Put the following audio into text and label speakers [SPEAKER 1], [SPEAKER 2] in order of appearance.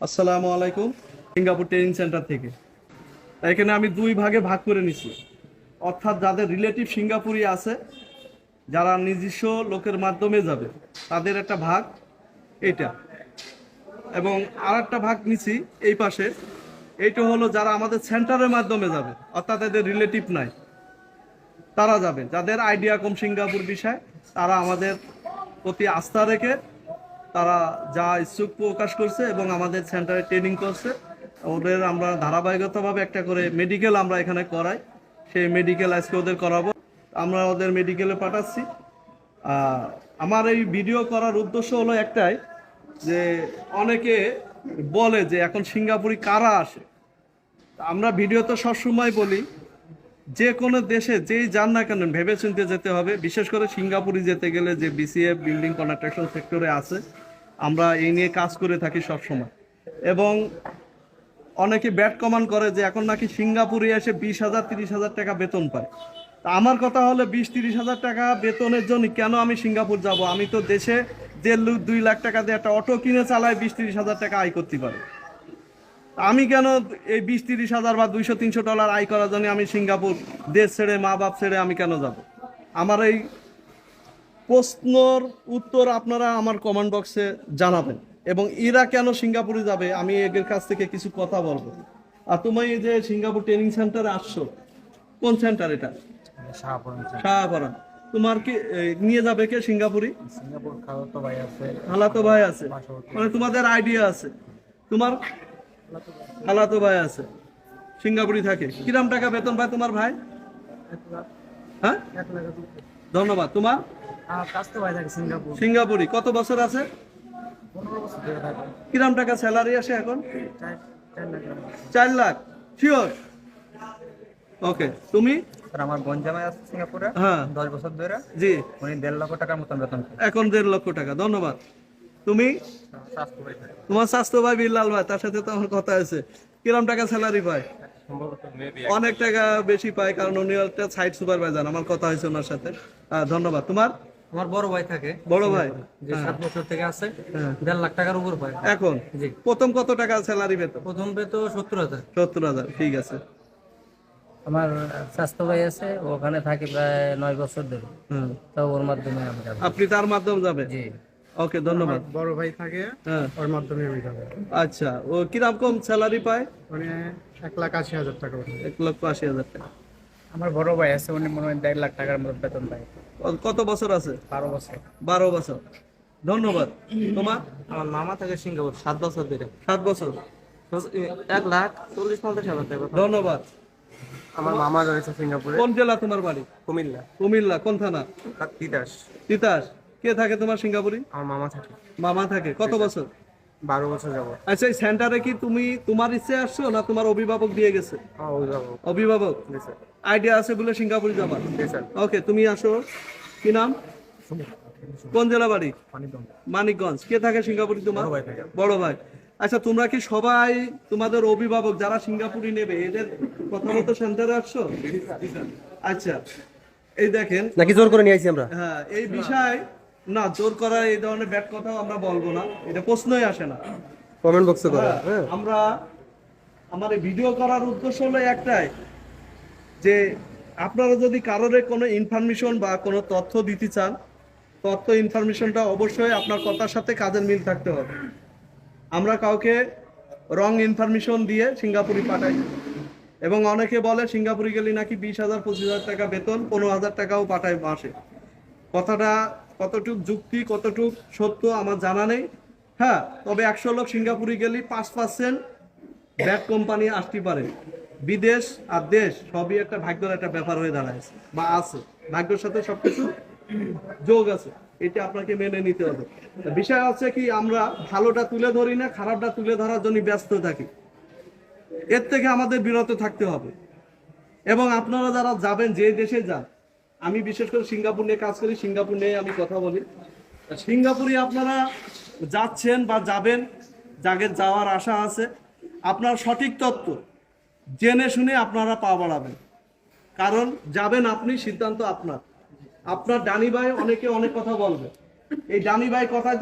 [SPEAKER 1] আসসালামু আলাইকুম। Singapore training centre থেকে এখানে আমি দুই ভাগে ভাগ করে নিছি, অর্থাৎ যাদের রিলেটিভ সিঙ্গাপুরি আছে, যারা নিজস্ব লোকের মাধ্যমে যাবে তাদের একটা ভাগ এইটা, এবং আর একটা ভাগ নিছি এই পাশে। এইটা হলো যারা আমাদের সেন্টারের মাধ্যমে যাবে, অর্থাৎ এদের রিলেটিভ নাই, তারা যাবে। যাদের আইডিয়া কম সিঙ্গাপুর বিষয়, তারা আমাদের প্রতি আস্থা রেখে তারা যা ইচ্ছুক প্রকাশ করছে এবং আমাদের সেন্টারে ট্রেনিং করছে। ওদের আমরা ধারাবাহিকতাভাবে একটা করে মেডিকেল আমরা এখানে করাই, সেই মেডিকেল আজকে ওদের করাবো। আমরা ওদের মেডিকেলে পাঠাচ্ছি। আমার এই ভিডিও করার উদ্দেশ্য হলো একটাই, যে অনেকে বলে যে এখন সিঙ্গাপুরি কারা আসে। আমরা ভিডিওতে সবসময় বলি, যে কোনো দেশে যেই যান না কেন ভেবে চিনতে যেতে হবে। বিশেষ করে সিঙ্গাপুরে যেতে গেলে যে বিসিএফ বিল্ডিং কনস্ট্রাকশন সেক্টরে আছে, আমরা এই নিয়ে কাজ করে থাকি সব সময়। এবং অনেকে ব্যাট কমান করে যে এখন নাকি সিঙ্গাপুরে এসে 20,000 30,000 টাকা বেতন পায়। তা আমার কথা হলো 20-30,000 টাকা বেতনের জন্য কেন আমি সিঙ্গাপুর যাব? আমি তো দেশে 1.5-2 লাখ টাকা দিয়ে একটা অটো কিনে চালাই 20-30,000 টাকা আয় করতে পারি। আমি কেন এই 20-30,000 বা $200-300 আয় করার জন্য আমি সিঙ্গাপুর দেশ ছেড়ে মা বাপ ছেড়ে আমি কেন যাব? আমার এই প্রশ্নর উত্তর আপনারা আমার কমেন্ট বক্সে জানাবেন। এবং এরা কেন সিঙ্গাপুরে যাবে আমি এদের কাছ থেকে কিছু কথা বলবো। আর তুমি এই যে সিঙ্গাপুর ট্রেনিং সেন্টারে আসছো, কোন সেন্টার এটা? শাহপাড়া। তোমার কি নিয়ে যাবে কে সিঙ্গাপুরি?
[SPEAKER 2] সিঙ্গাপুর খালাতো ভাই আছে।
[SPEAKER 1] খালাতো ভাই আছে, মানে তোমাদের আইডিয়া আছে। তোমার খালাতো ভাই আছে, সিঙ্গাপুরি থাকে। কিরম টাকা বেতন পায় তোমার ভাই? হ্যাঁ, ধন্যবাদ। তোমার সিঙ্গাপুরি কত বছর আছে?
[SPEAKER 2] 15 বছর ধরে থাকে।
[SPEAKER 1] কিরম টাকা স্যালারি আসে এখন? 4 লাখ শিওর? ওকে। তুমি?
[SPEAKER 2] আমার বোন জামাই আছে সিঙ্গাপুরে।
[SPEAKER 1] হ্যাঁ,
[SPEAKER 2] 10 বছর ধরে।
[SPEAKER 1] জি।
[SPEAKER 2] উনি 1.5 লক্ষ টাকার মতন বেতন পায়।
[SPEAKER 1] এখন 1.5 লক্ষ টাকা। ধন্যবাদ। তুমি?
[SPEAKER 2] স্বাস্থ্য ভাই থাকে।
[SPEAKER 1] তোমার স্বাস্থ্য ভাই বিল্লাল ভাই, তার সাথে তো আমার কথা আছে। কিরম টাকা স্যালারি পায়?
[SPEAKER 2] সম্ভবত মেবি
[SPEAKER 1] অনেক টাকা বেশি পায়, কারণ উনি একটা সাইট সুপারভাইজার। আমার কথা হয়েছে ওনার সাথে। ধন্যবাদ। তোমার?
[SPEAKER 2] আমার বড় ভাই থাকে।
[SPEAKER 1] বড় ভাই
[SPEAKER 2] যে 7 বছর থেকে আছে,
[SPEAKER 1] হ্যাঁ।
[SPEAKER 2] 1.5 লাখ টাকার উপর পায়
[SPEAKER 1] এখন
[SPEAKER 2] জি।
[SPEAKER 1] প্রথম কত টাকা স্যালারি পেত?
[SPEAKER 2] প্রথম পেতো 70,000।
[SPEAKER 1] 70,000। ঠিক আছে।
[SPEAKER 2] আমার স্বাস্থ্য ভাই আছে, ওখানে থাকে প্রায় 9 বছর ধরে।
[SPEAKER 1] হ্যাঁ,
[SPEAKER 2] তো ওর মাধ্যমে আমি যাবো।
[SPEAKER 1] আপনি তার মাধ্যমে যাবেন?
[SPEAKER 2] জি।
[SPEAKER 1] ওকে, ধন্যবাদ।
[SPEAKER 3] বড় ভাই থাকে,
[SPEAKER 1] হ্যাঁ,
[SPEAKER 3] ওর মাধ্যমে আমি যাবো।
[SPEAKER 1] আচ্ছা। ও কিরকম স্যালারি পায়?
[SPEAKER 3] মানে 1,80,000 টাকা করে।
[SPEAKER 1] 1,80,000 টাকা।
[SPEAKER 2] আমার বড় ভাই আছে, উনি মনে হয় 1.5 লাখ টাকার মতো বেতন পায়।
[SPEAKER 1] কত বছর আছে?
[SPEAKER 2] 12 বছর।
[SPEAKER 1] 12 বছর। ধন্যবাদ। তোমার?
[SPEAKER 4] আমার মামা থাকে সিঙ্গাপুর 7 বছর ধরে।
[SPEAKER 1] 7 বছর।
[SPEAKER 4] 1,40,50,000 টাকা।
[SPEAKER 1] ধন্যবাদ।
[SPEAKER 4] আমার মামা রয়েছে সিঙ্গাপুরে।
[SPEAKER 1] কোন জেলা তোমার বাড়ি?
[SPEAKER 4] কুমিল্লা।
[SPEAKER 1] কুমিল্লা। কোন থানা?
[SPEAKER 4] তিতাস।
[SPEAKER 1] তিতাস। কে থাকে তোমার সিঙ্গাপুরি?
[SPEAKER 4] আমার মামা থাকে।
[SPEAKER 1] মামা থাকে। কত বছর?
[SPEAKER 4] 12 বছর যাব।
[SPEAKER 1] আচ্ছা, এই সেন্টারে কি তুমি তোমার ইচ্ছে আসছো না তোমার অভিভাবক দিয়ে গেছে?
[SPEAKER 4] আমার অভিভাবক।
[SPEAKER 1] অভিভাবক
[SPEAKER 4] জি স্যার।
[SPEAKER 1] আইডিয়া আছে বলে সিঙ্গাপুরে যাবা?
[SPEAKER 4] জি স্যার।
[SPEAKER 1] ওকে, তুমি আসো। কি নাম? কোন জেলা বাড়ি?
[SPEAKER 4] পানিদম।
[SPEAKER 1] মানিকগঞ্জ। কে থাকে সিঙ্গাপুরে তোমার?
[SPEAKER 4] বড় ভাই থাকে।
[SPEAKER 1] বড় ভাই। আচ্ছা, তোমরা কি সবাই তোমাদের অভিভাবক যারা সিঙ্গাপুরে নেবে এদের কথা মতো সেন্টারে আসছো? আচ্ছা, এই দেখেন,
[SPEAKER 4] নাকি জোর করে নিয়ে আইছি আমরা?
[SPEAKER 1] হ্যাঁ, এই বিষয় না জোর করা এই ধরনের ব্যাড কথাও আমরা বলবো না, এটা প্রশ্নই আসে না।
[SPEAKER 4] কমেন্ট বক্সে করে।
[SPEAKER 1] হ্যাঁ, আমরা আমার এই ভিডিও করার উদ্দেশ্য হলো একটাই, যে আপনারা যদি কারোর কোনো ইনফরমেশন বা কোনো তথ্য দিতে চান, তথ্য ইনফরমেশনটা অবশ্যই আপনার কথার সাথে কাজের মিল থাকতে হবে। আমরা কাউকে রং ইনফরমেশন দিয়ে সিঙ্গাপুরে পাঠাই, এবং অনেকে বলে সিঙ্গাপুরে গেলে নাকি 20,000 25,000 টাকা বেতন, 15,000 টাকাও পাঠায় মাসে। কথাটা কতটুক যুক্তি, কতটুক সত্য আমার জানা নেই। হ্যাঁ, তবে 100 লোক সিঙ্গাপুরে গেলে 5% ব্যাড কোম্পানি আসতে পারে। বিদেশ আর দেশ সবই একটা ভাগ্যের একটা ব্যাপার হয়ে দাঁড়ায় বা আছে, ভাগ্যের সাথে সবকিছু যোগ আছে, এটা আপনাকে মেনে নিতে হবে। বিষয় হচ্ছে কি, আমরা ভালোটা তুলে ধরি না, খারাপটা তুলে ধরার জন্য ব্যস্ত থাকি। এর থেকে আমাদের বিরত থাকতে হবে। এবং আপনারা যারা যাবেন, যে দেশে যান, আমি বিশেষ করে সিঙ্গাপুর নিয়ে কাজ করি, সিঙ্গাপুর নিয়ে আমি কথা বলি। সিঙ্গাপুরে আপনারা যাচ্ছেন বা যাবেন, যাদের যাওয়ার আশা আছে, আপনার সঠিক তথ্য জেনে শুনে আপনারা পা বাড়াবেন। কারণ যাবেন আপনি, সিদ্ধান্ত আপনার। আপনার ডানি ভাই অনেকে অনেক কথা বলবে, এই ডানি ভাই কথায়